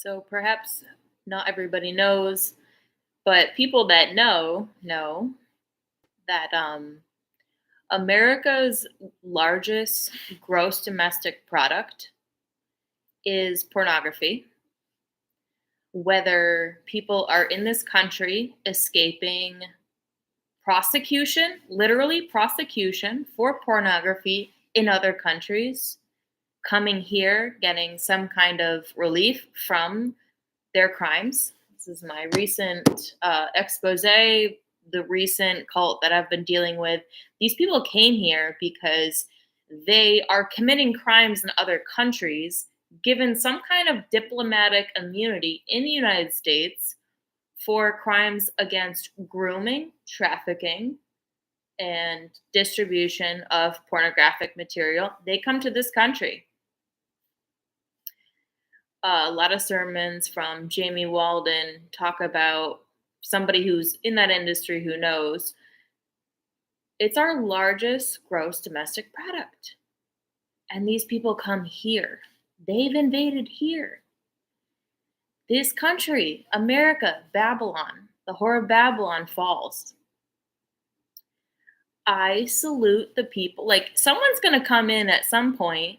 So perhaps not everybody knows, but people that know that America's largest gross domestic product is pornography. Whether people are in this country escaping prosecution, literally prosecution for pornography in other countries, coming here, getting some kind of relief from their crimes. This is my recent expose, the recent cult that I've been dealing with. These people came here because they are committing crimes in other countries, given some kind of diplomatic immunity in the United States for crimes against grooming, trafficking, and distribution of pornographic material. They come to this country. A lot of sermons from Jamie Walden talk about somebody who's in that industry who knows it's our largest gross domestic product. And these people come here. They've invaded here. This country, America, Babylon, the whore of Babylon falls. I salute the people. Like, someone's going to come in at some point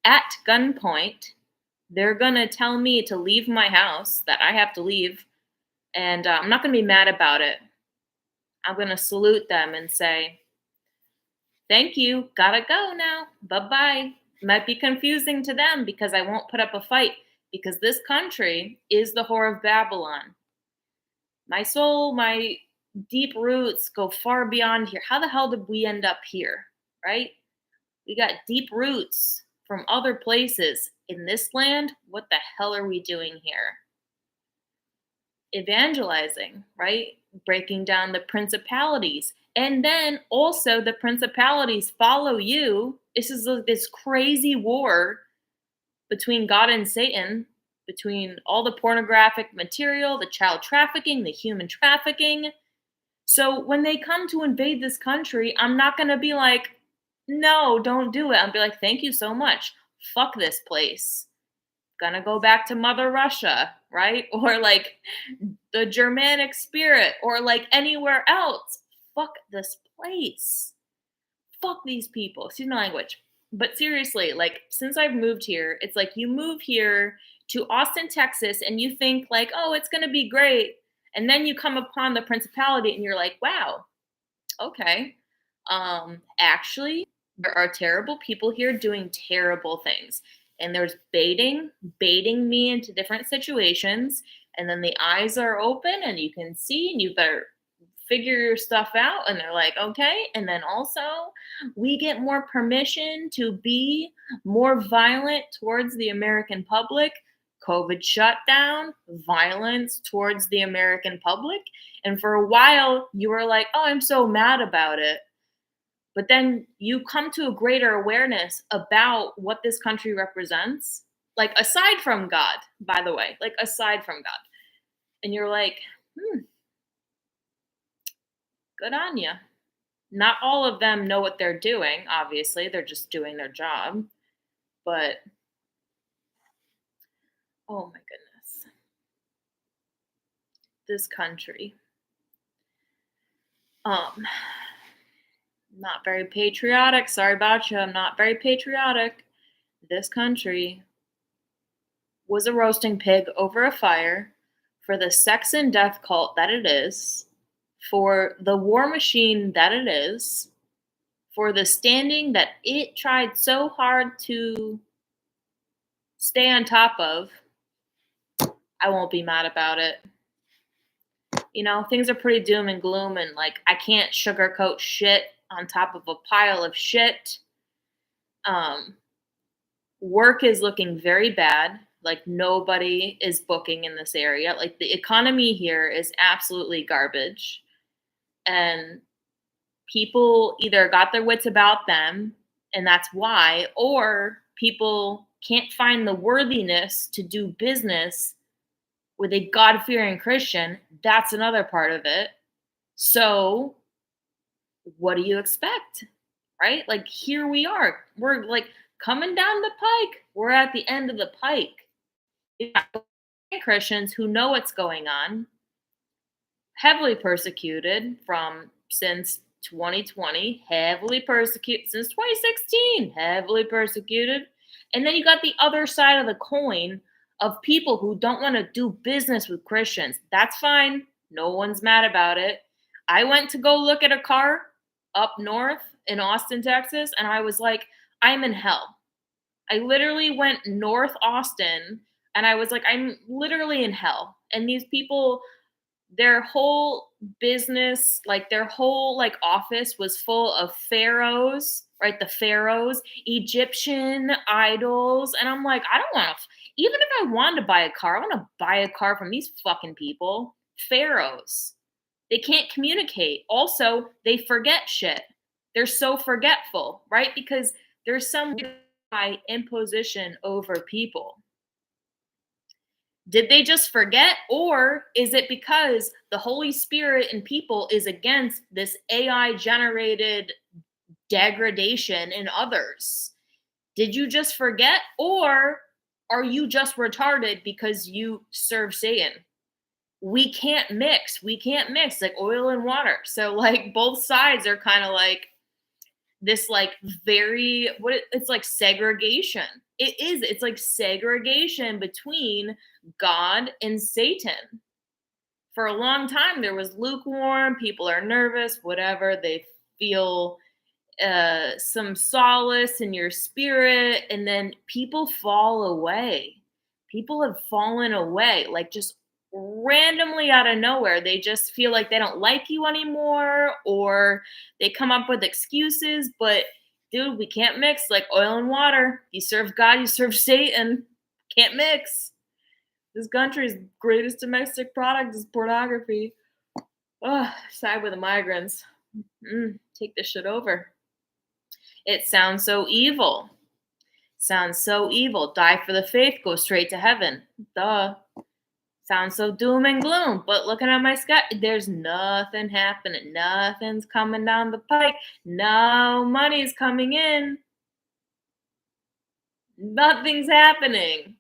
at gunpoint. They're going to tell me to leave my house, that I have to leave. And I'm not going to be mad about it. I'm going to salute them and say, thank you. Gotta go now. Bye-bye. Might be confusing to them because I won't put up a fight, because this country is the whore of Babylon. My soul, my deep roots go far beyond here. How the hell did we end up here, right? We got deep roots from other places. In this land, what the hell are we doing here? Evangelizing, right? Breaking down the principalities. And then also the principalities follow you. This is this crazy war between God and Satan, between all the pornographic material, the child trafficking, the human trafficking. So when they come to invade this country, I'm not going to be like, no, don't do it. I'll be like, thank you so much. Fuck this place. Gonna go back to Mother Russia, right? Or like the Germanic spirit, or like anywhere else. Fuck this place. Fuck these people. Excuse my language. But seriously, like, since I've moved here, it's like you move here to Austin, Texas, and you think like, oh, it's gonna be great. And then you come upon the principality and you're like, wow, okay. Actually, there are terrible people here doing terrible things. And there's baiting me into different situations. And then the eyes are open and you can see, and you better figure your stuff out. And they're like, okay. And then also, we get more permission to be more violent towards the American public. COVID shutdown, violence towards the American public. And for a while, you were like, oh, I'm so mad about it. But then you come to a greater awareness about what this country represents, like aside from God, by the way, like aside from God. And you're like, good on you. Not all of them know what they're doing, obviously. They're just doing their job. But, oh my goodness. This country. Not very patriotic. Sorry about you. I'm not very patriotic. This country was a roasting pig over a fire for the sex and death cult that it is, for the war machine that it is, for the standing that it tried so hard to stay on top of. I won't be mad about it. You know, things are pretty doom and gloom, and like, I can't sugarcoat shit on top of a pile of shit. Work is looking very bad. Like, nobody is booking in this area. Like, the economy here is absolutely garbage. And people either got their wits about them, and that's why, or people can't find the worthiness to do business with a God-fearing Christian. That's another part of it. So what do you expect? Right? Like, here we are. We're like coming down the pike. We're at the end of the pike. Christians who know what's going on, heavily persecuted from since 2020, heavily persecuted since 2016, heavily persecuted. And then you got the other side of the coin of people who don't want to do business with Christians. That's fine. No one's mad about it. I went to go look at a car up north in Austin, Texas, and I was like, I'm in hell. I literally went north Austin and I was like, I'm literally in hell. And these people, their whole business, like their whole like office was full of pharaohs, right? The pharaohs, Egyptian idols. And I'm like, I don't want to, even if I wanted to buy a car, I want to buy a car from these fucking people. Pharaohs. They can't communicate. Also, they forget shit. They're so forgetful, right? Because there's some imposition over people. Did they just forget? Or is it because the Holy Spirit in people is against this AI generated degradation in others? Did you just forget? Or are you just retarded because you serve Satan? We can't mix. We can't mix like oil and water. So, like, both sides are kind of like, this like very it's like segregation. It's like segregation between God and Satan. For a long time there was lukewarm, people are nervous, whatever, they feel some solace in your spirit, and then people fall away. People have fallen away, like just randomly out of nowhere. They just feel like they don't like you anymore, or they come up with excuses. But dude, we can't mix like oil and water. You serve God, you serve Satan. Can't mix. This country's greatest domestic product is pornography. Oh, side with the migrants. Take this shit over. It sounds so evil. Sounds so evil. Die for the faith, go straight to heaven. Duh. Sounds so doom and gloom. But looking at my sky, there's nothing happening. Nothing's coming down the pike. No money's coming in. Nothing's happening.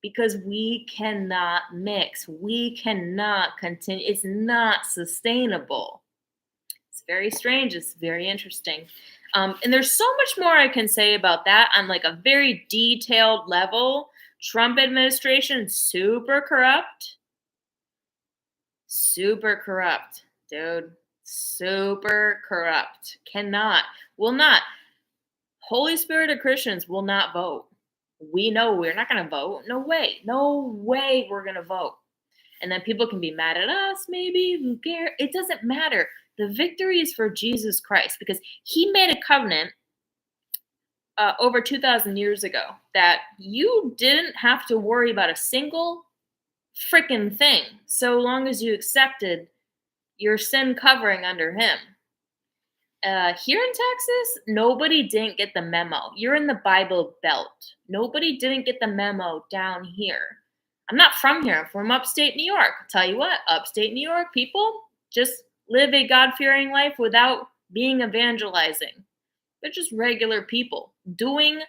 Because we cannot mix. We cannot continue. It's not sustainable. It's very strange. It's very interesting. And there's so much more I can say about that on like a very detailed level. Trump administration, super corrupt. Super corrupt, dude. Super corrupt. Will not. Holy Spirit of Christians will not vote. We know we're not going to vote. No way. No way we're going to vote. And then people can be mad at us, maybe. Who cares? It doesn't matter. The victory is for Jesus Christ, because he made a covenant over 2,000 years ago that you didn't have to worry about a single freaking thing so long as you accepted your sin covering under him. Here in Texas, nobody didn't get the memo. You're in the Bible Belt. Nobody didn't get the memo down here. I'm not from here. I'm from upstate New York. I'll tell you what, upstate New York people just live a God-fearing life without being evangelizing. They're just regular people doing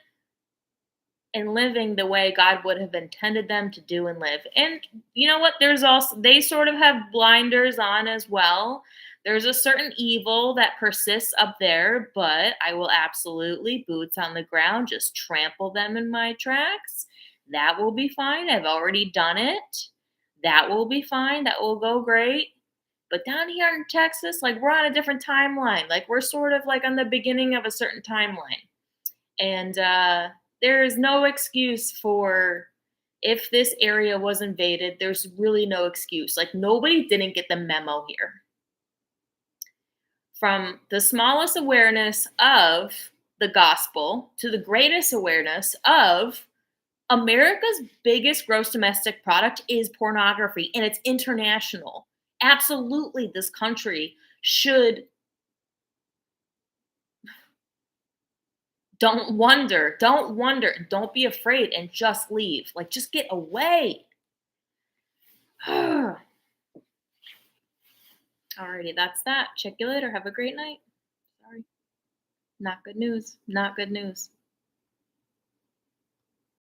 and living the way God would have intended them to do and live. And you know what? There's also, they sort of have blinders on as well. There's a certain evil that persists up there, but I will absolutely, boots on the ground, just trample them in my tracks. That will be fine. I've already done it. That will be fine. That will go great. But down here in Texas, like, we're on a different timeline. Like, we're sort of like on the beginning of a certain timeline. And there is no excuse for, if this area was invaded, there's really no excuse. Like, nobody didn't get the memo here. From the smallest awareness of the gospel to the greatest awareness of America's biggest gross domestic product is pornography, and it's international. Absolutely, this country should. Don't wonder, don't be afraid, and just leave. Like, just get away. Alrighty, that's that. Check you later. Have a great night. Sorry. Not good news. Not good news.